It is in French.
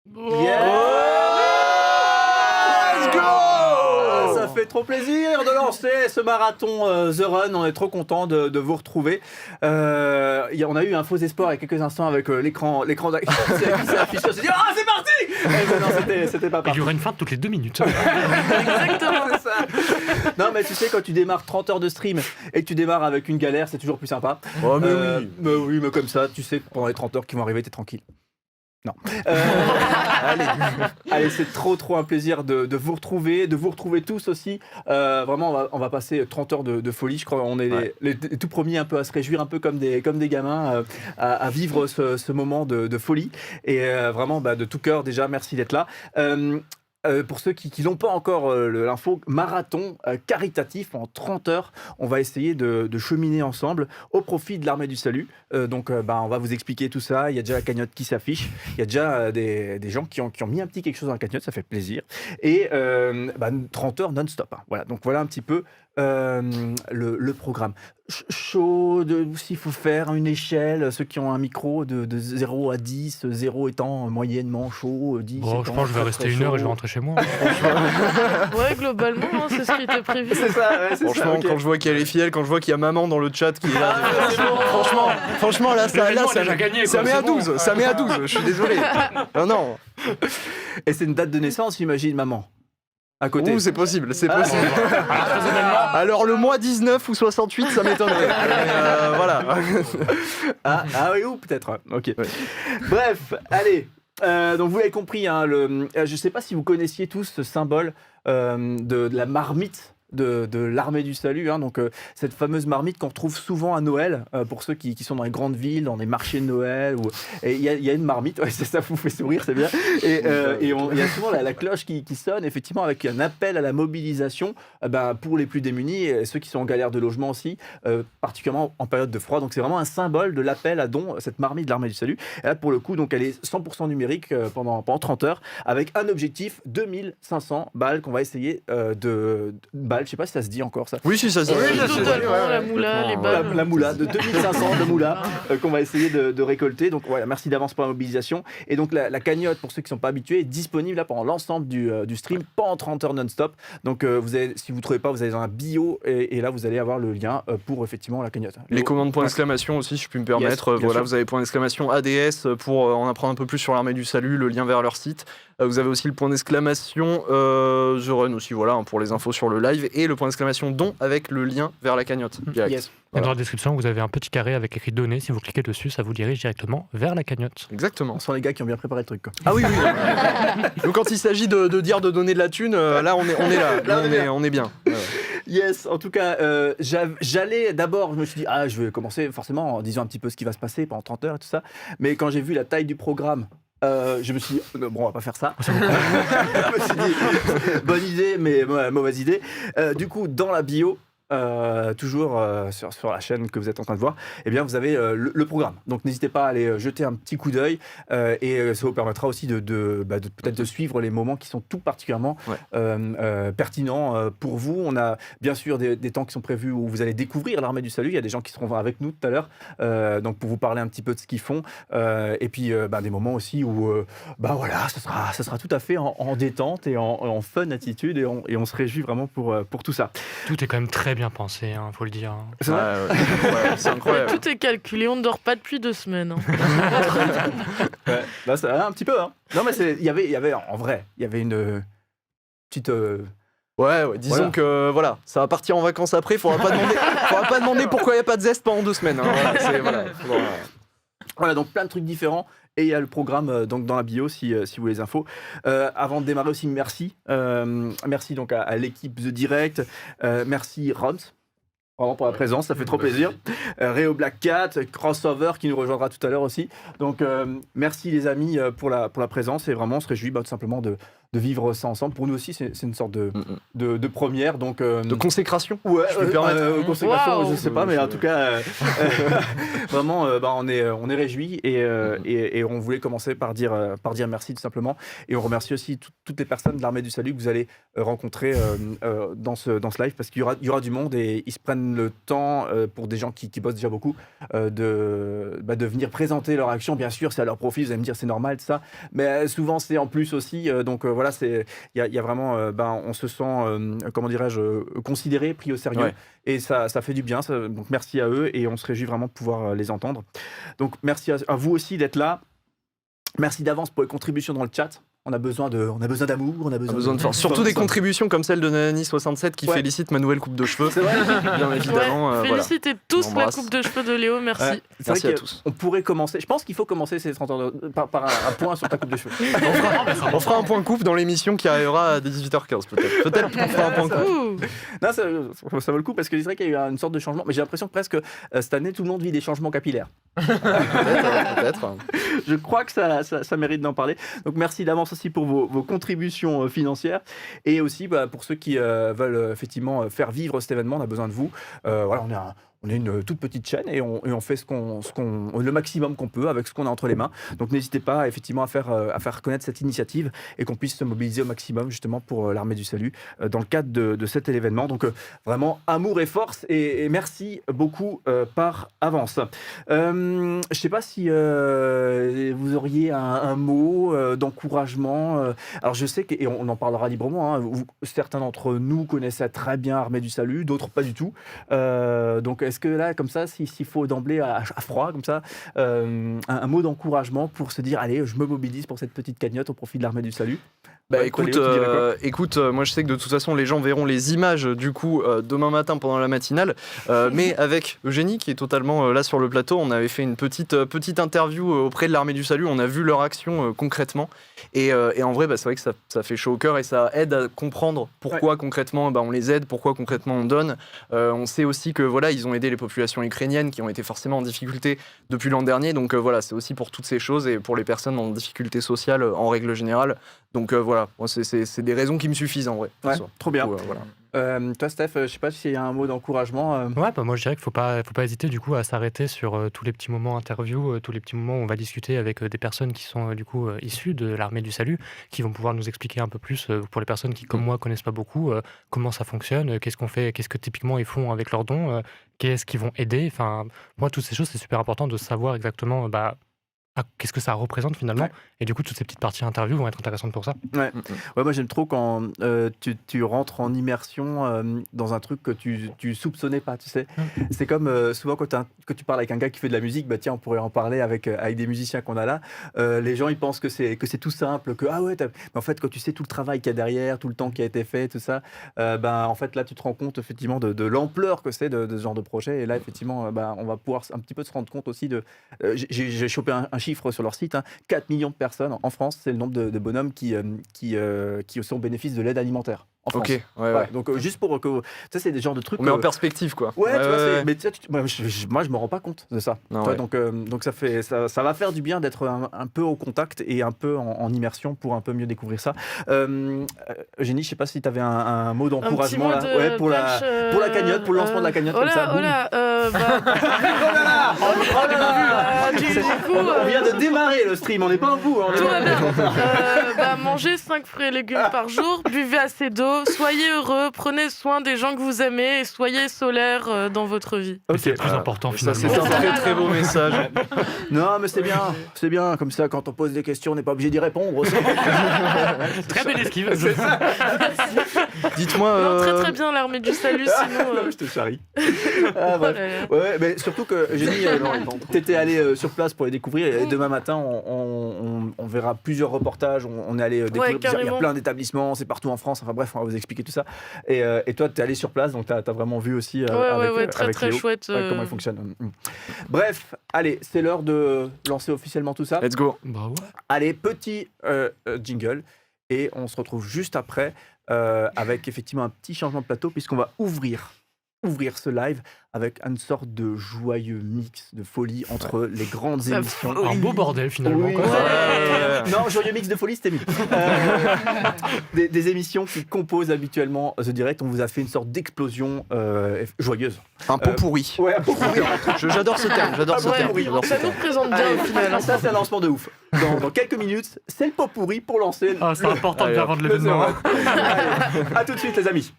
Let's go! Ça fait trop plaisir de lancer ce marathon The Run. On est trop content de vous retrouver. On a eu un faux espoir il y a quelques instants avec l'écran d'accueil qui s'est affiché. On s'est dit ah c'est parti. Mais non, c'était pas parti. Il y aura une fin toutes les 2 minutes. Exactement. C'est ça. Non mais tu sais quand tu démarres 30 heures de stream et que tu démarres avec une galère, c'est toujours plus sympa. Oh mais oui. Mais comme ça, tu sais que pendant les 30 heures qui vont arriver, t'es tranquille. Non. Allez, c'est trop un plaisir de vous retrouver tous aussi. Vraiment, on va passer 30 heures de folie. Je crois qu'on est les tout premiers un peu à se réjouir, un peu comme des gamins, à vivre ce moment de folie. Et vraiment, de tout cœur, déjà, merci d'être là. Pour ceux qui n'ont pas encore l'info, marathon caritatif en 30 heures. On va essayer de cheminer ensemble au profit de l'Armée du Salut. Donc, on va vous expliquer tout ça. Il y a déjà la cagnotte qui s'affiche. Il y a déjà des gens qui ont mis un petit quelque chose dans la cagnotte. Ça fait plaisir. Et 30 heures non-stop. Hein. Voilà. Donc, voilà un petit peu le programme. Chaud, s'il faut faire une échelle, ceux qui ont un micro de 0 à 10, 0 étant moyennement chaud, 10 Bon, je pense que je vais rester 1 heure et je vais rentrer chez moi. Ouais, globalement, hein, c'est ce qui était prévu. C'est ça, ouais, c'est Franchement, ça, okay. quand je vois qu'il y a les filles, quand je vois qu'il y a maman dans le chat qui est là, bon. franchement là, ça met à 12, ça met à 12, je suis désolé. Non. Et c'est une date de naissance, j'imagine, maman. À côté. Ouh, c'est possible. Alors le mois 19 ou 68, ça m'étonnerait. Voilà. Ah oui, ou peut-être. Ok. Ouais. Bref, allez. Donc vous l'avez compris, hein, je ne sais pas si vous connaissiez tous ce symbole de la marmite de l'Armée du Salut, hein, donc cette fameuse marmite qu'on retrouve souvent à Noël, pour ceux qui sont dans les grandes villes, dans les marchés de Noël, et il y a une marmite, ouais, c'est ça, vous fait sourire, c'est bien, et il y a souvent la cloche qui sonne, effectivement, avec un appel à la mobilisation pour les plus démunis, et ceux qui sont en galère de logement aussi, particulièrement en période de froid, donc c'est vraiment un symbole de l'appel à don, cette marmite de l'Armée du Salut, et là, pour le coup, donc elle est 100% numérique pendant 30 heures, avec un objectif, 2500 balles qu'on va essayer balles. Je sais pas si ça se dit encore ça. Oui, si ça se dit. Oui, totalement, la moula, les balles. La moula, de 2500 de moula qu'on va essayer de récolter. Donc voilà, merci d'avance pour la mobilisation. Et donc la cagnotte, pour ceux qui ne sont pas habitués, est disponible là pendant l'ensemble du stream, pendant 30 heures non-stop. Donc si vous ne trouvez pas, vous allez dans la bio et là vous allez avoir le lien pour effectivement la cagnotte. Les commandes point d'exclamation aussi, si je puis me permettre. Yes, voilà, vous avez point d'exclamation ADS pour en apprendre un peu plus sur l'Armée du Salut, le lien vers leur site. Vous avez aussi le point d'exclamation The Run aussi, voilà, pour les infos sur le live, et le point d'exclamation don avec le lien vers la cagnotte. Direct. Yes. Et dans la description, vous avez un petit carré avec écrit données. Si vous cliquez dessus, ça vous dirige directement vers la cagnotte. Exactement. On sent les gars qui ont bien préparé le truc, quoi. Ah oui. Donc quand il s'agit de dire de donner de la thune, là on est là. Là, on est bien. Ouais. Yes, en tout cas, j'allais d'abord, je me suis dit, je vais commencer forcément en disant un petit peu ce qui va se passer pendant 30 heures et tout ça. Mais quand j'ai vu la taille du programme, je me suis dit, bon, on va pas faire ça. Je me suis dit, bonne idée, mais mauvaise idée. Du coup, dans la bio, toujours sur la chaîne que vous êtes en train de voir, eh bien, vous avez le programme. Donc, n'hésitez pas à aller jeter un petit coup d'œil et ça vous permettra aussi de peut-être de suivre les moments qui sont tout particulièrement pertinents pour vous. On a bien sûr des temps qui sont prévus où vous allez découvrir l'Armée du Salut. Il y a des gens qui seront avec nous tout à l'heure, donc pour vous parler un petit peu de ce qu'ils font. Et puis, des moments aussi où, voilà, ça sera tout à fait en détente et en fun attitude et on se réjouit vraiment pour tout ça. Tout est quand même très bien pensé, faut le dire. C'est vrai. C'est incroyable. Tout est calculé, on ne dort pas depuis 2 semaines. Hein. Ça, un petit peu. Hein. Non, mais il y avait en vrai, il y avait une petite. Ouais, disons que voilà, ça va partir en vacances après. Faudra pas demander pourquoi il n'y a pas de zeste pendant 2 semaines. Hein. Voilà, donc plein de trucs différents. Et il y a le programme donc dans la bio si vous voulez les infos. Avant de démarrer aussi, merci donc à l'équipe The Direct, merci Roms. Vraiment pour la présence, ça fait trop plaisir. Réo Black Cat, Crossover qui nous rejoindra tout à l'heure aussi. Donc merci les amis pour la présence et vraiment on se réjouit tout simplement de vivre ça ensemble. Pour nous aussi c'est une sorte de première. Donc, de consécration. Ouais, je peux me permettre. Consécration, je sais pas, mais en tout cas vraiment on est réjouis et on voulait commencer par dire merci tout simplement. Et on remercie aussi toutes les personnes de l'Armée du Salut que vous allez rencontrer dans ce live parce qu'il y aura du monde et ils se prennent prennent le temps, pour des gens qui bossent déjà beaucoup, de venir présenter leur action. Bien sûr, c'est à leur profit, vous allez me dire c'est normal, ça. Mais souvent, c'est en plus aussi. Donc voilà, il y a vraiment, on se sent, comment dirais-je, considéré, pris au sérieux. Ouais. Et ça fait du bien. Donc merci à eux et on se réjouit vraiment de pouvoir les entendre. Donc merci à vous aussi d'être là. Merci d'avance pour les contributions dans le chat. On a besoin d'amour, on a besoin de force. Surtout des contributions comme celle de Nanani67 qui Ouais. félicite ma nouvelle coupe de cheveux. C'est vrai. Bien évidemment. Ouais, Voilà. félicitez tous On la embrasse. coupe de cheveux de Léo, merci. Ouais, c'est Merci vrai à que tous. On pourrait commencer. Je pense qu'il faut commencer ces 30 heures par un point sur ta coupe de cheveux. On fera un point coupe dans l'émission qui arrivera à 18h15 peut-être. Peut-être qu'on fera un point coupe. Ouh. Non, ça vaut le coup parce que c'est vrai qu'il y a eu une sorte de changement. Mais j'ai l'impression que presque cette année, tout le monde vit des changements capillaires. Peut-être. Je crois que ça mérite d'en parler. Donc merci d'avance aussi pour vos contributions financières et aussi pour ceux qui veulent effectivement faire vivre cet événement, on a besoin de vous. Voilà, on est une toute petite chaîne et on fait le maximum qu'on peut avec ce qu'on a entre les mains. Donc n'hésitez pas effectivement à faire connaître cette initiative et qu'on puisse se mobiliser au maximum justement pour l'Armée du Salut dans le cadre de cet événement. Donc vraiment amour et force et merci beaucoup par avance. Je ne sais pas si vous auriez un mot d'encouragement. Alors je sais et on en parlera librement. Hein, certains d'entre nous connaissaient très bien Armée du Salut, d'autres pas du tout. Donc est-ce que là, comme ça, s'il faut d'emblée à froid, comme ça, un mot d'encouragement pour se dire allez, je me mobilise pour cette petite cagnotte au profit de l'Armée du Salut? Bah écoute, Léo, tu dirais quoi moi je sais que de toute façon les gens verront les images du coup demain matin pendant la matinale, mais avec Eugénie qui est totalement là sur le plateau, on avait fait une petite interview auprès de l'Armée du Salut, on a vu leur action concrètement et en vrai c'est vrai que ça fait chaud au cœur et ça aide à comprendre pourquoi concrètement on les aide, pourquoi concrètement on donne. On sait aussi que voilà ils ont aidé les populations ukrainiennes qui ont été forcément en difficulté depuis l'an dernier, donc voilà c'est aussi pour toutes ces choses et pour les personnes en difficulté sociale en règle générale. Donc voilà, moi, c'est des raisons qui me suffisent en vrai. Ouais, trop bien. Du coup, voilà. Toi, Steph, je sais pas s'il y a un mot d'encouragement. Ouais, moi je dirais qu'il faut pas hésiter du coup à s'arrêter sur tous les petits moments interview, tous les petits moments où on va discuter avec des personnes qui sont du coup issues de l'Armée du Salut, qui vont pouvoir nous expliquer un peu plus pour les personnes qui comme moi connaissent pas beaucoup comment ça fonctionne, qu'est-ce qu'on fait, qu'est-ce que typiquement ils font avec leurs dons, qu'est-ce qu'ils vont aider. Enfin, moi toutes ces choses c'est super important de savoir exactement qu'est-ce que ça représente finalement. Ouais. Et du coup toutes ces petites parties interview vont être intéressantes pour ça. Ouais, moi j'aime trop quand tu rentres en immersion dans un truc que tu soupçonnais pas, tu sais. C'est comme souvent quand tu parles avec un gars qui fait de la musique, bah tiens, on pourrait en parler avec des musiciens qu'on a là. Les gens ils pensent que c'est tout simple, que ah ouais, mais en fait quand tu sais tout le travail qu'il y a derrière, tout le temps qui a été fait, tout ça, en fait là tu te rends compte effectivement de l'ampleur que c'est de ce genre de projet. Et là effectivement, on va pouvoir un petit peu se rendre compte aussi de. J'ai chopé un chiffre sur leur site, 4 millions de personnes en France, c'est le nombre de bonhommes qui sont au bénéfice de l'aide alimentaire en France. Ok, ouais. Donc juste pour que ça c'est des genres de trucs. On met en perspective quoi. Ouais, tu vois, mais tu sais, moi je me rends pas compte de ça. Non, Tu vois, donc ça va faire du bien d'être un peu au contact et un peu en immersion pour un peu mieux découvrir ça. Eugénie, je sais pas si tu avais un mot d'encouragement mot là, de pour la cagnotte, pour le lancement de la cagnotte comme ça. Oh là, On vient de démarrer le stream, on n'est pas en bout. tout va bien. Mangez 5 fruits et légumes par jour, buvez assez d'eau, soyez heureux, prenez soin des gens que vous aimez et soyez solaire dans votre vie. Mais c'est le plus important Ça finalement. c'est un très très beau message. Non, mais c'est bien. Comme ça, quand on pose des questions, on n'est pas obligé d'y répondre aussi. Très belle esquive. Dites-moi. Non, très très bien l'Armée du Salut, sinon. Je te charrie. Bref. Ouais, mais surtout que Eugénie, t'étais allé sur place pour les découvrir et demain matin on verra plusieurs reportages, on est allé découvrir il y a carrément. plein d'établissements, c'est partout en France, enfin bref on va vous expliquer tout ça et toi t'es allé sur place donc t'as vraiment vu aussi Très avec très Léo, chouette. comment il fonctionne. Bref, allez, c'est l'heure de lancer officiellement tout ça. Let's go. Bah ouais. Allez, petit jingle et on se retrouve juste après avec effectivement un petit changement de plateau puisqu'on va ouvrir ce live avec une sorte de joyeux mix de folie entre les grandes La émissions. Un beau bordel finalement. Oui. quoi. Non, joyeux mix de folie, c'était mieux. Des émissions qui composent habituellement The Direct. On vous a fait une sorte d'explosion joyeuse. Un pot pourri. Ouais, un pot pourri. J'adore ce terme. J'adore ce Ouais, terme. oui, j'adore ce ça nous terme. présente bien Allez, au final. ça c'est un lancement de ouf. Dans quelques minutes, c'est le pot pourri pour lancer. Ah, c'est important de Allez, bien hop. vendre l'événement. Allez, à tout de suite les amis.